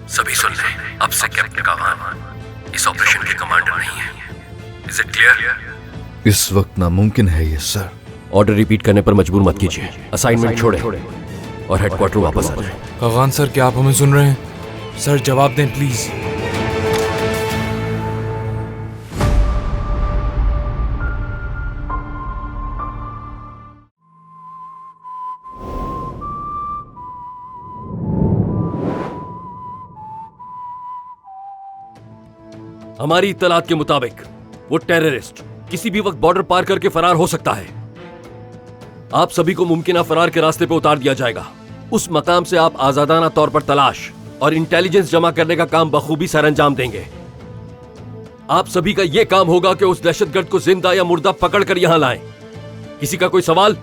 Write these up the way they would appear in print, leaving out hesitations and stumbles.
सभी सुन लें, अब से कैप्टन कावान इस ऑपरेशन के कमांडर नहीं है। Is it clear? इस वक्त नामुमकिन है ये सर। ऑर्डर रिपीट करने पर मजबूर मत कीजिए। असाइनमेंट छोड़े और हेडक्वार्टर वापस आ जाए। कागान सर, क्या आप हमें सुन रहे हैं? सर जवाब दें प्लीज। हमारी इत्तलात के मुताबिक वो टेररिस्ट किसी भी वक्त बॉर्डर पार करके फरार हो सकता है। आप सभी को मुमकिन फरार के रास्ते पे उतार दिया जाएगा। उस मकाम से आप आजादाना तौर पर तलाश और इंटेलिजेंस जमा करने का काम बखूबी सर अंजाम देंगे। आप सभी का यह काम होगा कि उस दहशतगर्द को जिंदा या मुर्दा पकड़कर यहां लाएं। किसी का कोई सवाल?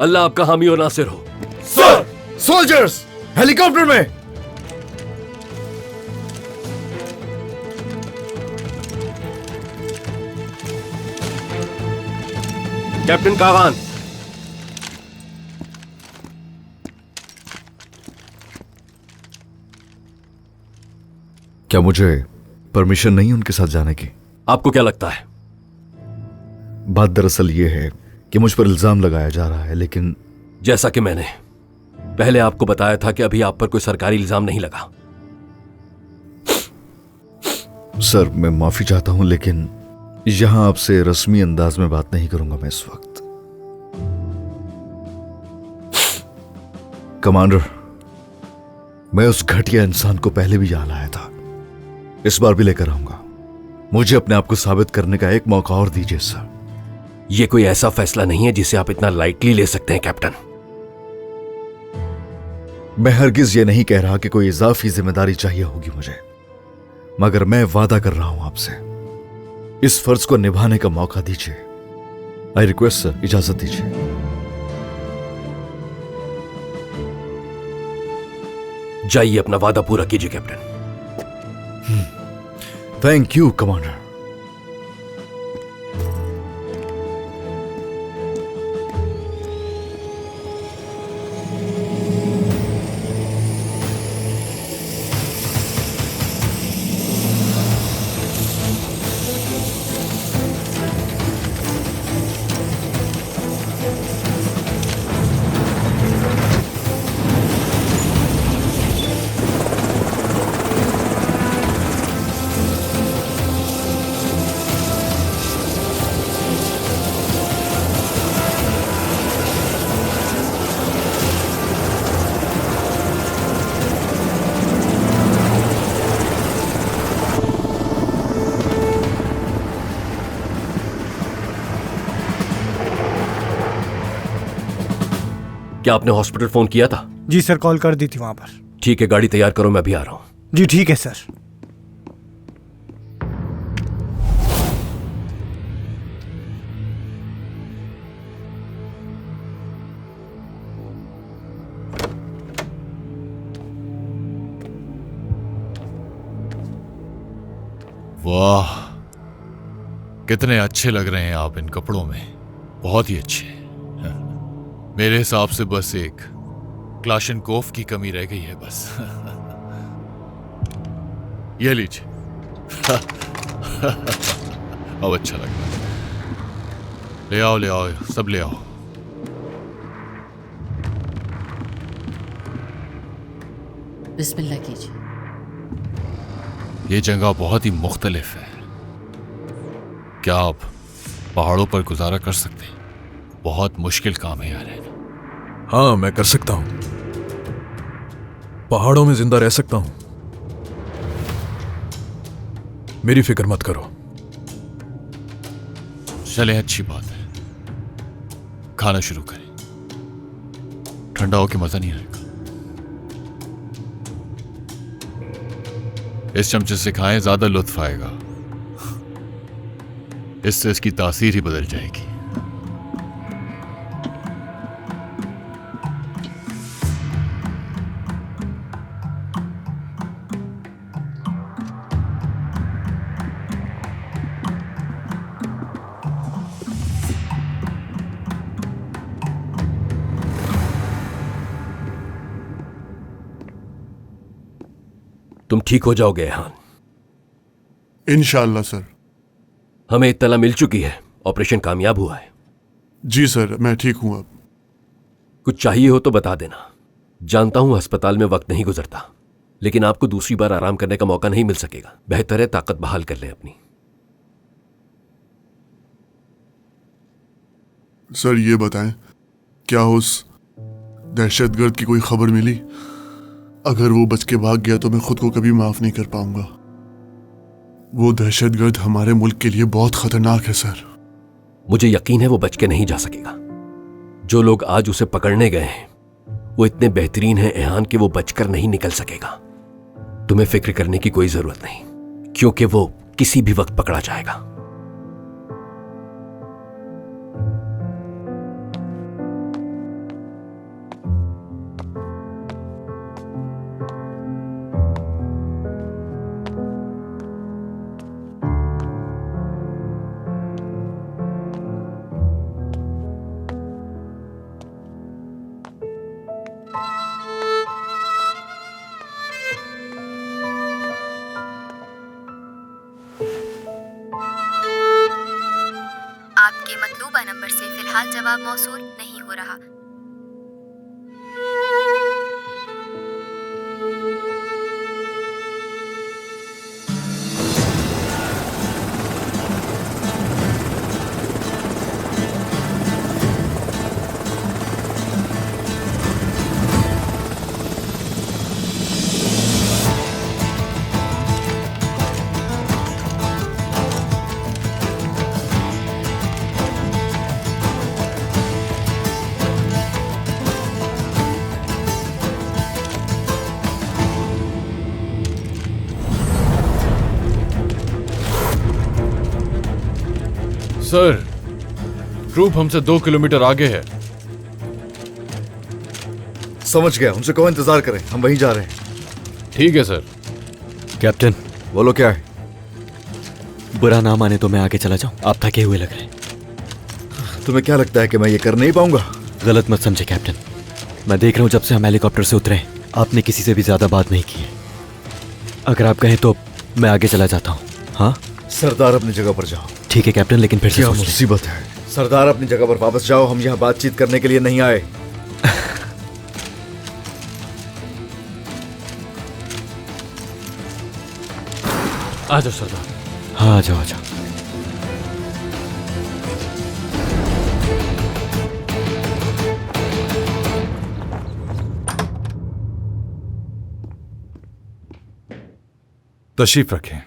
अल्लाह आपका हामी और नासिर हो। सर! सोल्जर्स हेलीकॉप्टर में! कैप्टन कावान, क्या मुझे परमिशन नहीं उनके साथ जाने की? आपको क्या लगता है? बात दरअसल ये है कि मुझ पर इल्जाम लगाया जा रहा है, लेकिन जैसा कि मैंने पहले आपको बताया था कि अभी आप पर कोई सरकारी इल्जाम नहीं लगा। सर मैं माफी चाहता हूं, लेकिन यहां आपसे रस्मी अंदाज में बात नहीं करूंगा मैं इस वक्त। कमांडर, मैं उस घटिया इंसान को पहले भी यहाँ लाया था, इस बार भी लेकर आऊंगा। मुझे अपने आप को साबित करने का एक मौका और दीजिए सर। यह कोई ऐसा फैसला नहीं है जिसे आप इतना लाइटली ले सकते हैं कैप्टन। मैं हरगिज ये नहीं कह रहा कि कोई इजाफी जिम्मेदारी चाहिए होगी मुझे, मगर मैं वादा कर रहा हूं आपसे, इस फर्ज को निभाने का मौका दीजिए। आई रिक्वेस्ट सर, इजाजत दीजिए। जाइए, अपना वादा पूरा कीजिए कैप्टन। Thank you commander. क्या आपने हॉस्पिटल फोन किया था? जी सर, कॉल कर दी थी वहां पर। ठीक है, गाड़ी तैयार करो, मैं अभी आ रहा हूं। जी ठीक है सर। वाह, कितने अच्छे लग रहे हैं आप इन कपड़ों में, बहुत ही अच्छे। मेरे हिसाब से बस एक क्लाशनकोफ की कमी रह गई है बस। ये लीजिए। अब अच्छा लग रहा है। ले आओ, सब ले आओ। बिस्मिल्लाह कीजिए। ये जगह बहुत ही मुख्तलिफ है। क्या आप पहाड़ों पर गुजारा कर सकते हैं? बहुत मुश्किल काम है यार। हाँ, मैं कर सकता हूं। पहाड़ों में जिंदा रह सकता हूं। मेरी फिक्र मत करो। चले, अच्छी बात है। खाना शुरू करें, ठंडा होके मजा नहीं आएगा। इस चमचे से खाएं, ज्यादा लुत्फ आएगा। इससे इसकी तासीर ही बदल जाएगी। तुम ठीक हो जाओगे एहान। इंशाअल्लाह सर। हमें इत्तला मिल चुकी है, ऑपरेशन कामयाब हुआ है। जी सर, मैं ठीक हूं अब। कुछ चाहिए हो तो बता देना। जानता हूं अस्पताल में वक्त नहीं गुजरता, लेकिन आपको दूसरी बार आराम करने का मौका नहीं मिल सकेगा। बेहतर है ताकत बहाल कर लें अपनी। सर ये बताएं, क्या उस दहशतगर्द की कोई खबर मिली? अगर वो बच के भाग गया तो मैं खुद को कभी माफ नहीं कर पाऊंगा। वो दहशतगर्द हमारे मुल्क के लिए बहुत खतरनाक है सर। मुझे यकीन है वो बच के नहीं जा सकेगा। जो लोग आज उसे पकड़ने गए हैं वो इतने बेहतरीन हैं एहान कि वो बचकर नहीं निकल सकेगा। तुम्हें फिक्र करने की कोई जरूरत नहीं, क्योंकि वो किसी भी वक्त पकड़ा जाएगा। आपके मतलूबा नंबर से फिलहाल जवाब मौसूल नहीं हो रहा। सर, ट्रूप हमसे 2 किलोमीटर आगे है। समझ गया, उनसे कहो इंतजार करें, हम वहीं जा रहे हैं। ठीक है सर। कैप्टन, बोलो क्या है? बुरा ना माने तो मैं आगे चला जाऊं, आप थके हुए लग रहे हैं। तुम्हें क्या लगता है कि मैं ये कर नहीं पाऊंगा? गलत मत समझे कैप्टन, मैं देख रहा हूं जब से हम हेलीकॉप्टर से उतरे आपने किसी से भी ज्यादा बात नहीं की है। अगर आप कहें तो मैं आगे चला जाता हूं। हाँ सरदार अपनी जगह पर जाओ। ठीक है कैप्टन, लेकिन फिर से क्या सोच लें। मुसीबत है। सरदार अपनी जगह पर वापस जाओ, हम यहाँ बातचीत करने के लिए नहीं आए। आ जाओ सरदार। हाँ आ जाओ आ जाओ। तशरीफ रखें।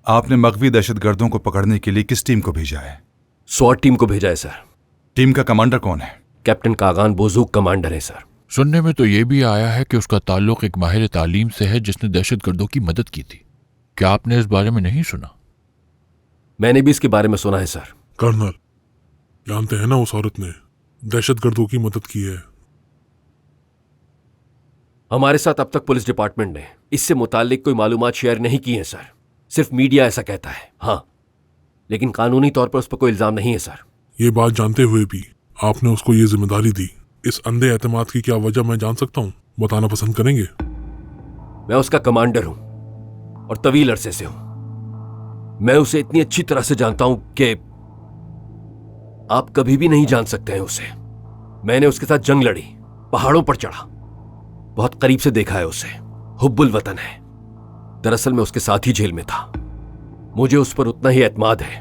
आपने मगवी दहशतगर्दों को पकड़ने के लिए किस टीम को भेजा है? स्वाट टीम को भेजा है सर। टीम का कमांडर कौन है? कैप्टन कागान बोजूक कमांडर है सर। सुनने में तो ये भी आया है कि उसका ताल्लुक एक माहिर तालीम से है जिसने दहशतगर्दों की मदद की थी। क्या आपने इस बारे में नहीं सुना? मैंने भी इसके बारे में सुना है सर। कर्नल, जानते हैं ना उस औरत ने दहशतगर्दों की मदद की है। हमारे साथ अब तक पुलिस डिपार्टमेंट ने इससे मुताल्लिक कोई मालूमात शेयर नहीं की है सर। सिर्फ मीडिया ऐसा कहता है, हाँ, लेकिन कानूनी तौर पर उस पर कोई इल्जाम नहीं है सर। ये बात जानते हुए भी आपने उसको ये जिम्मेदारी दी। इस अंधे एतमाद की क्या वजह मैं जान सकता हूँ? बताना पसंद करेंगे? मैं उसका कमांडर हूं और तवील अरसे से हूं। मैं उसे इतनी अच्छी तरह से जानता हूं कि आप कभी भी नहीं जान सकते हैं उसे। मैंने उसके साथ जंग लड़ी, पहाड़ों पर चढ़ा, बहुत करीब से देखा है उसे। हुब्बुल वतन है। दरअसल मैं उसके साथ ही जेल में था। मुझे उस पर उतना ही एतमाद है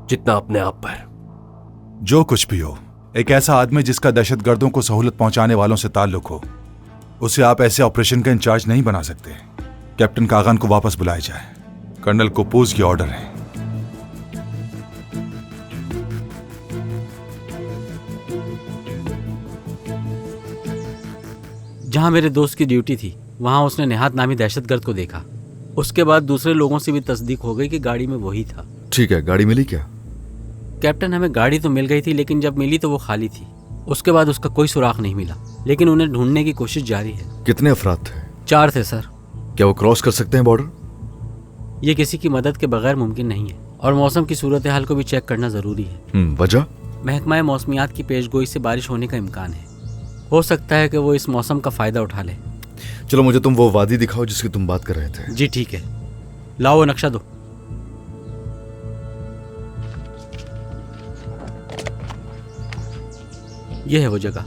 जितना अपने आप पर। जो कुछ भी हो, एक ऐसा आदमी जिसका दहशतगर्दों को सहूलत पहुंचाने वालों से ताल्लुक हो, उसे आप ऐसे ऑपरेशन का इंचार्ज नहीं बना सकते। कैप्टन कागान को वापस बुलाया जाए। कर्नल कोपूज के ऑर्डर है। जहां मेरे दोस्त की ड्यूटी थी वहां उसने निहात नामी दहशतगर्द को देखा। उसके बाद दूसरे लोगों से भी तस्दीक हो गई कि गाड़ी में वही था। ठीक है, गाड़ी मिली क्या? कैप्टन, हमें गाड़ी तो मिल गई थी, लेकिन जब मिली तो वो खाली थी। उसके बाद उसका कोई सुराग नहीं मिला, लेकिन उन्हें ढूंढने की कोशिश जारी है। कितने अफराद थे? 4 थे सर। क्या वो क्रॉस कर सकते हैं बॉर्डर? ये किसी की मदद के बगैर मुमकिन नहीं है, और मौसम की सूरत हाल को भी चेक करना जरूरी है। वजह? महकमा मौसमियात की पेशगोई से बारिश होने का इम्कान है। हो सकता है कि वो इस मौसम का फ़ायदा उठा ले। चलो मुझे तुम वो वादी दिखाओ जिसकी तुम बात कर रहे थे। जी ठीक है, लाओ वो नक्शा दो। ये है वो जगह।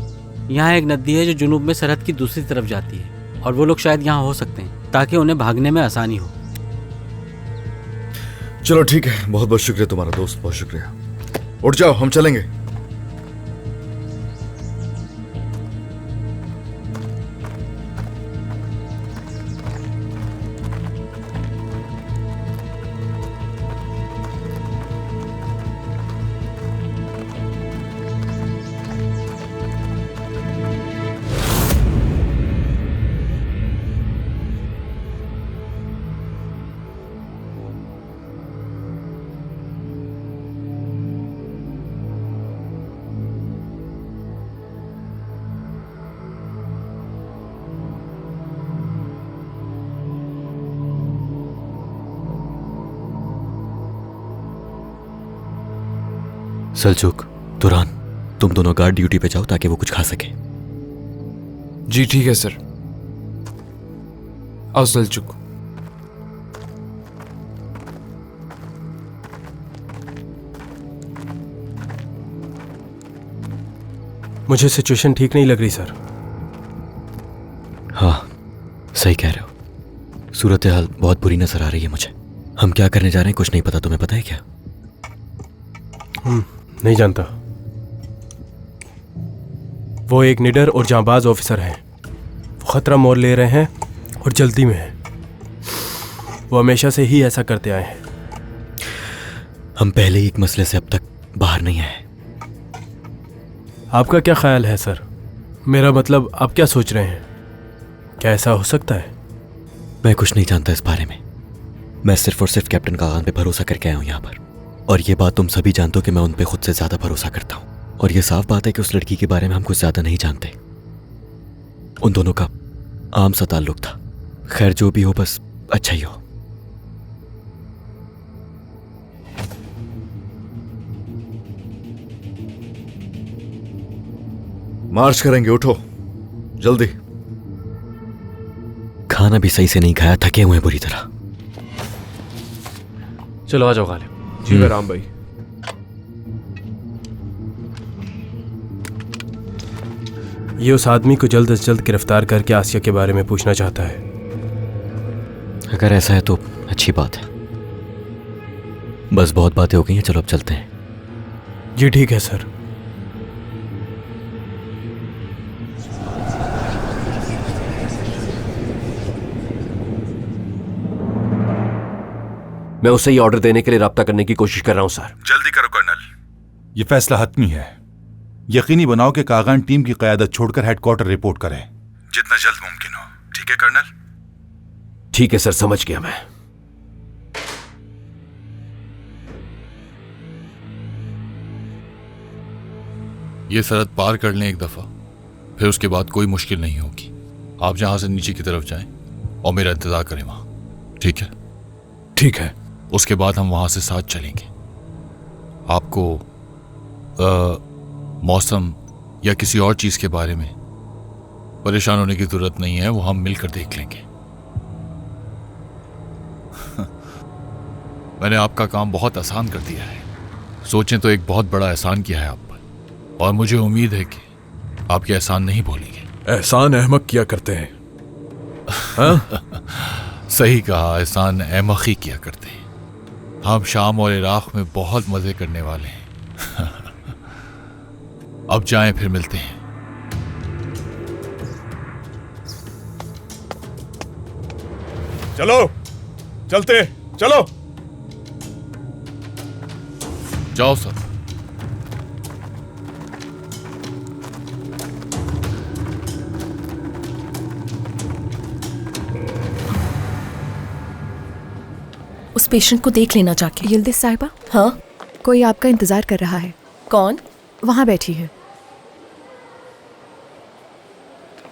यहाँ एक नदी है जो जुनूब में सरहद की दूसरी तरफ जाती है और वो लोग शायद यहाँ हो सकते हैं ताकि उन्हें भागने में आसानी हो। चलो ठीक है, बहुत बहुत शुक्रिया तुम्हारा दोस्त, बहुत शुक्रिया। उठ जाओ, हम चलेंगे। सलचुक, तुरान, तुम दोनों गार्ड ड्यूटी पे जाओ ताकि वो कुछ खा सके। जी ठीक है सर। आओ सलचुक। मुझे सिचुएशन ठीक नहीं लग रही सर। हाँ, सही कह रहे हो। सूरत हाल बहुत बुरी नजर आ रही है मुझे। हम क्या करने जा रहे हैं कुछ नहीं पता, तुम्हें पता है क्या? नहीं जानता। वो एक निडर और जांबाज ऑफिसर हैं। वो खतरा मोल ले रहे हैं और जल्दी में हैं। वो हमेशा से ही ऐसा करते आए हैं। हम पहले ही एक मसले से अब तक बाहर नहीं आए। आपका क्या ख्याल है सर? मेरा मतलब, आप क्या सोच रहे हैं? क्या ऐसा हो सकता है? मैं कुछ नहीं जानता इस बारे में। मैं सिर्फ और सिर्फ कैप्टन कागान पे भरोसा करके आया हूँ यहाँ पर। और ये बात तुम सभी जानते हो कि मैं उन पे खुद से ज्यादा भरोसा करता हूँ। और ये साफ बात है कि उस लड़की के बारे में हम कुछ ज्यादा नहीं जानते। उन दोनों का आम सा ताल्लुक था। खैर जो भी हो, बस अच्छा ही हो। मार्च करेंगे, उठो जल्दी। खाना भी सही से नहीं खाया, थके हुए हैं बुरी तरह। चलो आ जाओ गालिब। जी राम भाई। ये उस आदमी को जल्द से जल्द गिरफ्तार करके आसिया के बारे में पूछना चाहता है। अगर ऐसा है तो अच्छी बात है। बस बहुत बातें हो गई हैं, चलो अब चलते हैं। जी ठीक है सर। मैं उसे ही ऑर्डर देने के लिए राब्ता करने की कोशिश कर रहा हूं सर। जल्दी करो कर्नल, ये फैसला हतमी है। यकीनी बनाओ कि कागान टीम की क़यादत छोड़कर हेडक्वार्टर रिपोर्ट करें जितना जल्द मुमकिन हो। ठीक है कर्नल? ठीक है सर, समझ गया मैं। ये सरहद पार कर लें एक दफा, फिर उसके बाद कोई मुश्किल नहीं होगी। आप जहां से नीचे की तरफ जाएं और मेरा इंतजार करें वहां। ठीक है? ठीक है। उसके बाद हम वहां से साथ चलेंगे। आपको मौसम या किसी और चीज के बारे में परेशान होने की जरूरत नहीं है, वो हम मिलकर देख लेंगे। मैंने आपका काम बहुत आसान कर दिया है। सोचें तो एक बहुत बड़ा एहसान किया है आप पर, और मुझे उम्मीद है कि आप ये एहसान नहीं भूलेंगे। एहसान अहमक किया करते हैं। हाँ? सही कहा, एहसान अहमकी किया करते हैं। हम शाम और इराक में बहुत मजे करने वाले हैं। अब जाएं, फिर मिलते हैं। चलो चलते, चलो जाओ सर। उस पेशेंट को देख लेना जाके। यिल्दिज साहिबा, हाँ? कोई आपका इंतजार कर रहा है। कौन? वहां बैठी है।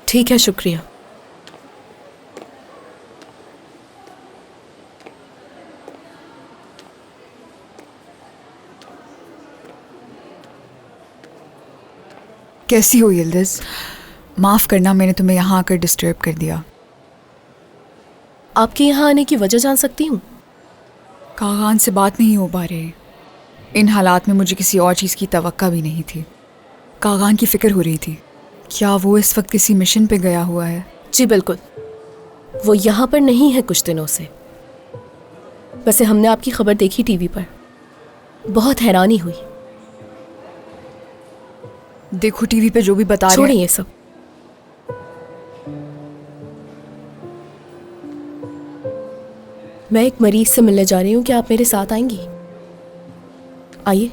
ठीक है, शुक्रिया। कैसी हो यिल्दिज़? माफ़ करना मैंने तुम्हें यहाँ आकर डिस्टर्ब कर दिया। आपके यहाँ आने की वजह जान सकती हूँ? कागान से बात नहीं हो पा रही। इन हालात में मुझे किसी और चीज़ की तवक्का भी नहीं थी। कागान की फ़िक्र हो रही थी। क्या वो इस वक्त किसी मिशन पे गया हुआ है? जी बिल्कुल, वो यहाँ पर नहीं है कुछ दिनों से। वैसे हमने आपकी खबर देखी टीवी पर, बहुत हैरानी हुई। देखो टीवी पे जो भी बता रहे हैं। छोड़िए ये सब। मैं एक मरीज से मिलने जा रही हूँ, क्या आप मेरे साथ आएंगी? आइए।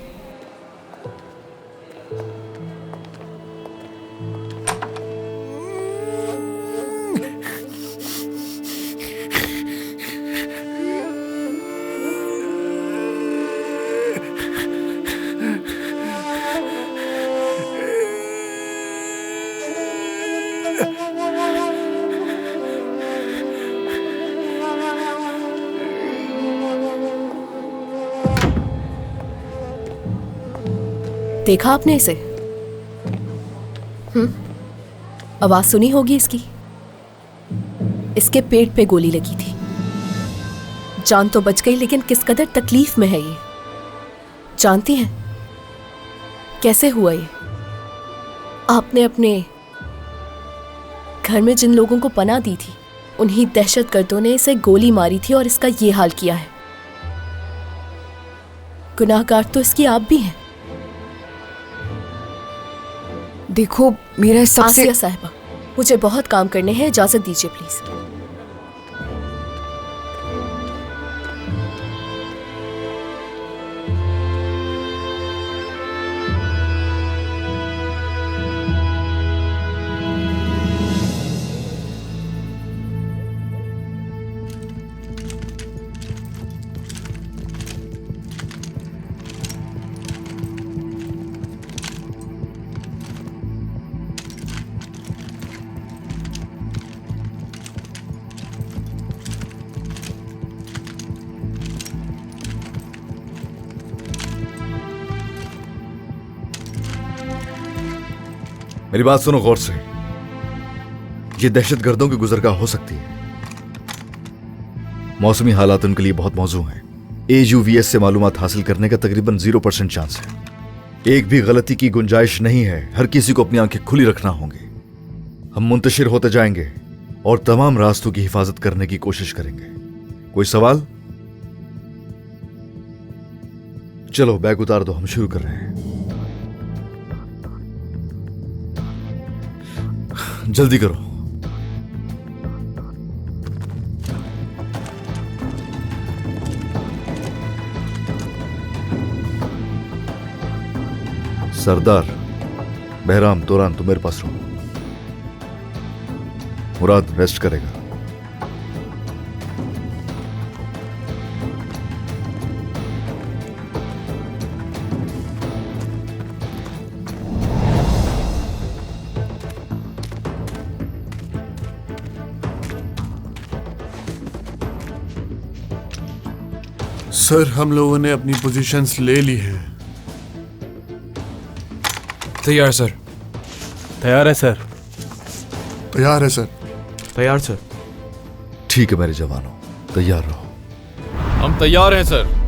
देखा आपने इसे? आवाज सुनी होगी इसकी। इसके पेट पे गोली लगी थी। जान तो बच गई, लेकिन किस कदर तकलीफ में है ये जानती हैं? कैसे हुआ ये? आपने अपने घर में जिन लोगों को पनाह दी थी, उन्हीं दहशतगर्दों ने इसे गोली मारी थी और इसका ये हाल किया है। गुनाहगार तो इसकी आप भी हैं। देखो मेरा सबसे आसिया साहिबा, मुझे बहुत काम करने हैं, इजाजत दीजिए प्लीज। मेरी बात सुनो गौर से। ये दहशतगर्दों की गुजरगाह हो सकती है। मौसमी हालात उनके लिए बहुत मौजू हैं। AUVS से मालूमात हासिल करने का तकरीबन 0% चांस है। एक भी गलती की गुंजाइश नहीं है। हर किसी को अपनी आंखें खुली रखना होंगी। हम मुंतशिर होते जाएंगे और तमाम रास्तों की हिफाजत करने की कोशिश करेंगे। कोई सवाल? चलो बैग उतार दो, हम शुरू कर रहे हैं। जल्दी करो। सरदार, बहराम, तोरान तुम मेरे पास रहो। मुराद रेस्ट करेगा। सर, हम लोगों ने अपनी पोजीशंस ले ली हैं। तैयार सर। तैयार है सर। तैयार है सर। तैयार सर। ठीक है मेरे जवानों, तैयार रहो। हम तैयार हैं सर।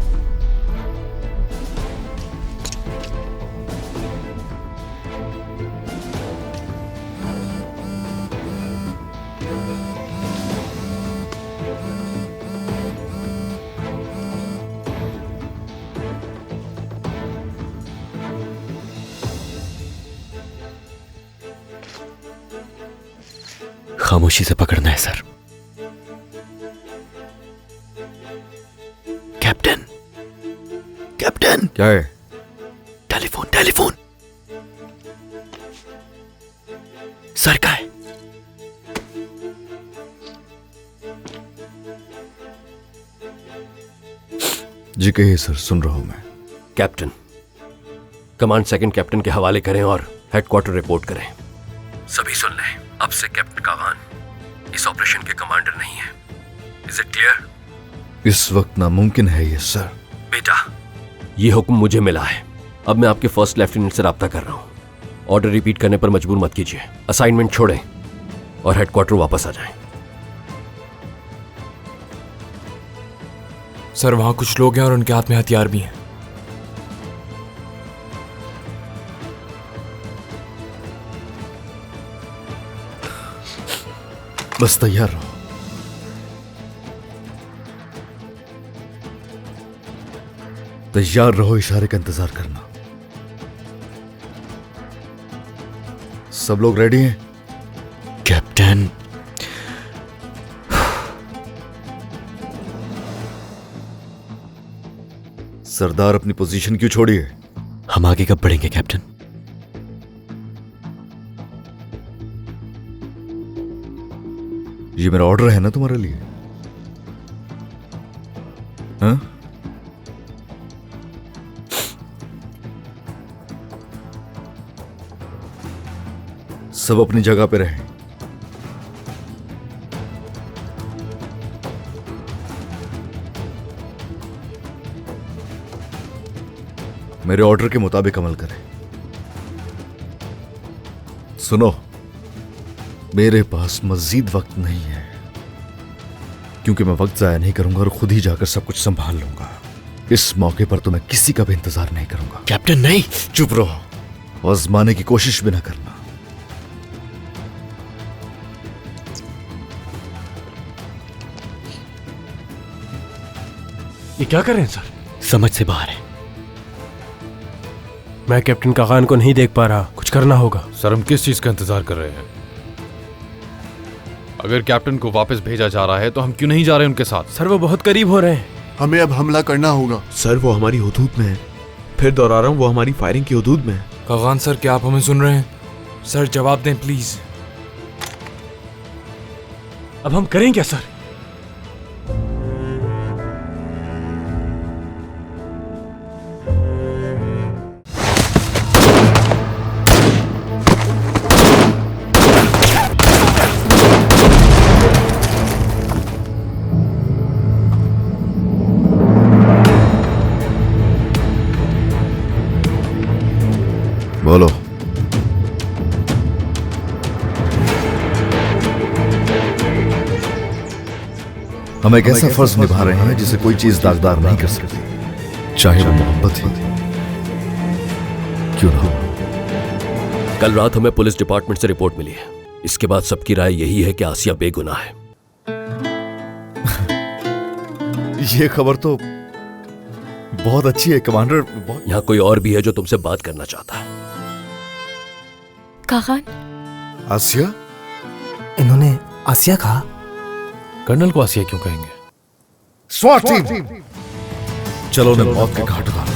खामोशी से पकड़ना है सर। Captain, captain. क्या है? Telephone, telephone. सर का है। जी कहिए सर, सुन रहा हूं मैं। कैप्टन, कमांड सेकंड कैप्टन के हवाले करें और हेडक्वार्टर रिपोर्ट करें। सभी सुन लें, अब से कैप्टन कागान इस ऑपरेशन के कमांडर नहीं है। Is it clear? इस वक्त नामुमकिन है ये सर। बेटा, ये हुक्म मुझे मिला है। अब मैं आपके फर्स्ट लेफ्टिनेंट से राब्ता कर रहा हूं। ऑर्डर रिपीट करने पर मजबूर मत कीजिए। असाइनमेंट छोड़ें और हेडक्वार्टर वापस आ जाएं। सर वहां कुछ लोग हैं और उनके हाथ में हथियार भी हैं। बस तैयार रहो। तैयार रहो, इशारे का इंतजार करना। सब लोग रेडी हैं? कैप्टन, सरदार अपनी पोजीशन क्यों छोड़ी है? हम आगे कब बढ़ेंगे कैप्टन? ये मेरा ऑर्डर है ना तुम्हारे लिए? हाँ? सब अपनी जगह पे रहें। मेरे ऑर्डर के मुताबिक अमल करें। सुनो, मेरे पास मजीद वक्त नहीं है, क्योंकि मैं वक्त जाया नहीं करूंगा और खुद ही जाकर सब कुछ संभाल लूंगा। इस मौके पर तो मैं किसी का भी इंतजार नहीं करूंगा। कैप्टन नहीं। चुप रहो, आजमाने की कोशिश भी ना करना। ये क्या कर रहे हैं सर? समझ से बाहर है। मैं कैप्टन कागान को नहीं देख पा रहा, कुछ करना होगा। सर हम किस चीज का इंतजार कर रहे हैं? अगर कैप्टन को वापस भेजा जा रहा है तो हम क्यों नहीं जा रहे उनके साथ? सर वो बहुत करीब हो रहे हैं। हमें अब हमला करना होगा। सर वो हमारी हुदूद में है। फिर दोहरा रहा हूं, वो हमारी फायरिंग की हुदूद में है। कागान सर, क्या आप हमें सुन रहे हैं? सर जवाब दें प्लीज। अब हम करें क्या सर? बोलो। हम एक ऐसा फर्ज निभा रहे हैं जिसे कोई चीज दागदार नहीं कर सकती, चाहे वो मोहब्बत ही क्यों ना हो। कल रात हमें पुलिस डिपार्टमेंट से रिपोर्ट मिली है। इसके बाद सबकी राय यही है कि आसिया बेगुनाह है। ये खबर तो बहुत अच्छी है कमांडर। यहाँ कोई और भी है जो तुमसे बात करना चाहता है। कागान, आसिया? इन्होंने आसिया कहा? कर्नल को आसिया क्यों कहेंगे? स्वाट टीम, चलो उन्हें मौत के घाट उतारो।